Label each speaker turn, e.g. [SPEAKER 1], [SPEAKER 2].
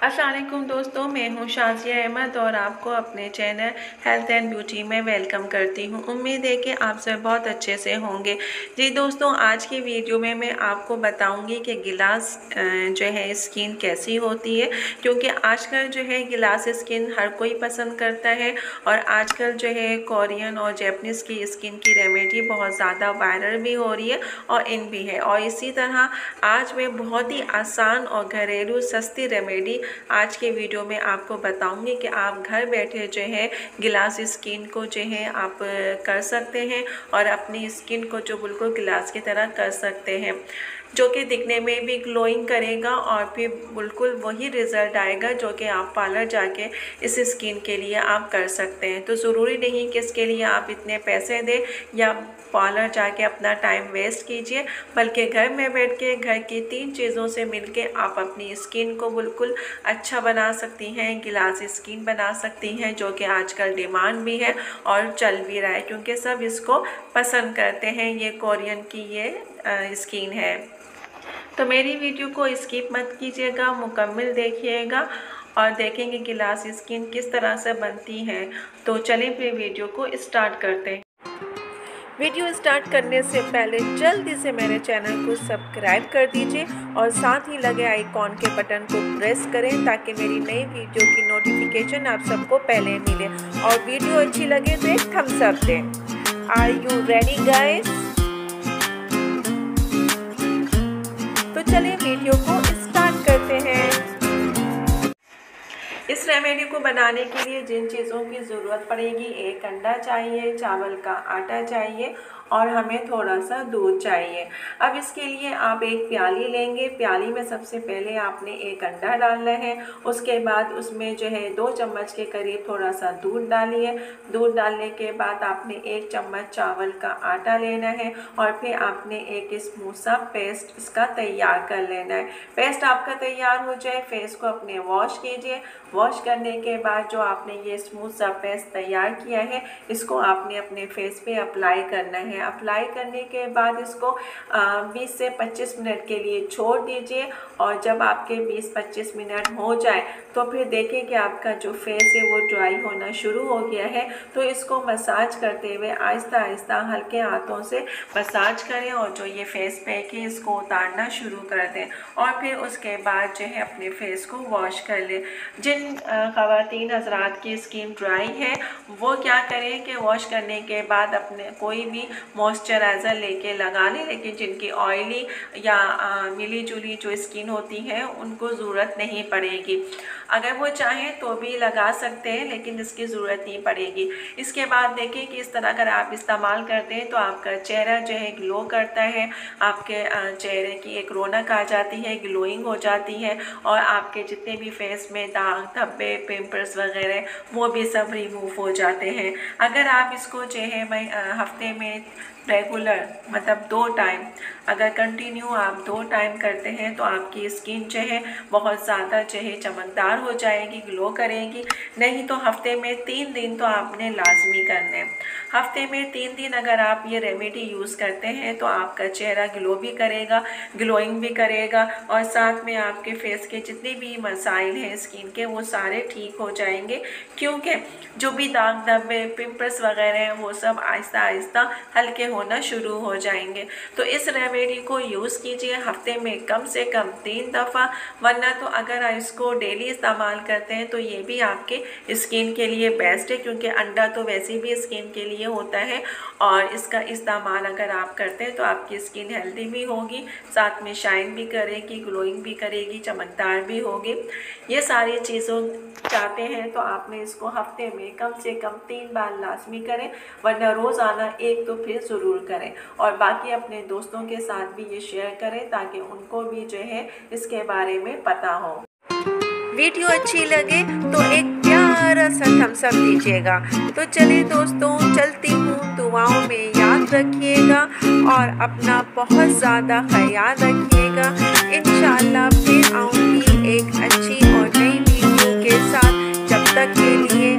[SPEAKER 1] अस्सलाम वालेकुम दोस्तों, मैं हूं शाज़िया अहमद और आपको अपने चैनल हेल्थ एंड ब्यूटी में वेलकम करती हूं। उम्मीद है कि आप सब बहुत अच्छे से होंगे। जी दोस्तों, आज की वीडियो में मैं आपको बताऊंगी कि गिलास जो है स्किन कैसी होती है, क्योंकि आजकल जो है गिलास स्किन हर कोई पसंद करता है और आजकल जो है कोरियन और जैपनीज़ की स्किन की रेमेडी बहुत ज़्यादा वायरल भी हो रही है और इन भी है। और इसी तरह आज मैं बहुत ही आसान और घरेलू सस्ती रेमेडी आज के वीडियो में आपको बताऊंगी कि आप घर बैठे जो है गिलास स्किन को जो है आप कर सकते हैं और अपनी स्किन को जो बिल्कुल गिलास की तरह कर सकते हैं, जो कि दिखने में भी ग्लोइंग करेगा और फिर बिल्कुल वही रिज़ल्ट आएगा जो कि आप पार्लर जाके इस स्किन के लिए आप कर सकते हैं। तो ज़रूरी नहीं कि इसके लिए आप इतने पैसे दें या पार्लर जाके अपना टाइम वेस्ट कीजिए, बल्कि घर में बैठ के घर की 3 चीज़ों से मिलके आप अपनी स्किन को बिल्कुल अच्छा बना सकती हैं, गिलास स्किन बना सकती हैं, जो कि आजकल डिमांड भी है और चल भी रहा है क्योंकि सब इसको पसंद करते हैं। ये कोरियन की ये स्किन है। तो मेरी वीडियो को स्किप मत कीजिएगा, मुकम्मल देखिएगा और देखेंगे गिलास स्किन किस तरह से बनती है। तो चलिए फिर वीडियो को स्टार्ट करते हैं। वीडियो स्टार्ट करने से पहले जल्दी से मेरे चैनल को सब्सक्राइब कर दीजिए और साथ ही लगे आइकॉन के बटन को प्रेस करें ताकि मेरी नई वीडियो की नोटिफिकेशन आप सबको पहले मिले और वीडियो अच्छी लगे तो एक थम्स अप दें। Are you ready guys? तो चलिए वीडियो को स्टार्ट करते हैं। इस रेमेडी को बनाने के लिए जिन चीज़ों की ज़रूरत पड़ेगी, एक अंडा चाहिए, चावल का आटा चाहिए और हमें थोड़ा सा दूध चाहिए। अब इसके लिए आप एक प्याली लेंगे। प्याली में सबसे पहले आपने एक अंडा डालना है, उसके बाद उसमें जो है 2 चम्मच के करीब थोड़ा सा दूध डालिए। दूध डालने के बाद आपने 1 चम्मच चावल का आटा लेना है और फिर आपने एक स्मूथ सा पेस्ट इसका तैयार कर लेना है। पेस्ट आपका तैयार हो जाए, फेस को अपने वॉश कीजिए। वॉश करने के बाद जो आपने ये स्मूथ सा पेस्ट तैयार किया है, इसको आपने अपने फेस पे अप्लाई करना है। अप्लाई करने के बाद इसको 20 से 25 मिनट के लिए छोड़ दीजिए और जब आपके 20-25 मिनट हो जाए तो फिर देखें कि आपका जो फेस है वो ड्राई होना शुरू हो गया है। तो इसको मसाज करते हुए आहिस्ता आहिस्ता हल्के हाथों से मसाज करें और जो ये फेस पैक है इसको उतारना शुरू कर दें और फिर उसके बाद जो है अपने फेस को वॉश कर लें। जिन ख़वातीन हज़रात की स्किन ड्राई है वो क्या करें कि वॉश करने के बाद अपने कोई भी मॉइस्चराइज़र लेके लगा लें, लेकिन जिनकी ऑयली या मिली जुली जो स्किन होती है उनको ज़रूरत नहीं पड़ेगी। अगर वो चाहें तो भी लगा सकते हैं, लेकिन इसकी ज़रूरत नहीं पड़ेगी। इसके बाद देखें कि इस तरह अगर आप इस्तेमाल करते हैं तो आपका चेहरा जो है ग्लो करता है, आपके चेहरे की एक रौनक आ जाती है, ग्लोइंग हो जाती है और आपके जितने भी फेस में दाग धब्बे पिंपल्स वगैरह वो भी सब रिमूव हो जाते हैं। अगर आप इसको जो है हफ्ते में रेगुलर मतलब 2 टाइम अगर कंटिन्यू आप 2 टाइम करते हैं तो आपकी स्किन जो है बहुत ज़्यादा जो है चमकदार हो जाएगी, ग्लो करेगी। नहीं तो हफ्ते में 3 दिन तो आपने लाजमी करना है। हफ्ते में 3 दिन अगर आप ये रेमेडी यूज़ करते हैं तो आपका चेहरा ग्लो भी करेगा, ग्लोइंग भी करेगा और साथ में आपके फेस के जितने भी मसाइल हैं स्किन के वो सारे ठीक हो जाएंगे, क्योंकि जो भी दाग धब्बे पिंपल्स वगैरह हैं वो सब आहिस्ता आहिस्ता हल्के होना शुरू हो जाएंगे। तो इस रेमेडी को यूज़ कीजिए हफ्ते में कम से कम 3 दफ़ा, वरना तो अगर आप इसको डेली इस्तेमाल करते हैं तो ये भी आपके स्किन के लिए बेस्ट है, क्योंकि अंडा तो वैसे भी स्किन के लिए होता है और इसका इस्तेमाल अगर आप करते हैं तो आपकी स्किन हेल्दी भी होगी, साथ में शाइन भी करेगी, ग्लोइंग भी करेगी, चमकदार भी होगी। ये सारी चीज़ों चाहते हैं तो आपने इसको हफ्ते में कम से कम 3 बार लाजमी करें, वरना रोज़ाना एक तो फिर ज़रूर करें और बाकी अपने दोस्तों के साथ भी ये शेयर करें ताकि उनको भी जो है इसके बारे में पता हो। वीडियो अच्छी लगे तो एक प्यारा सा थम्स अप दीजिएगा। तो चलिए दोस्तों, चलती हूँ, दुआओं में याद रखिएगा और अपना बहुत ज़्यादा ख्याल रखिएगा। इंशाअल्लाह फिर आऊँगी एक अच्छी और नई वीडियो के साथ। जब तक के लिए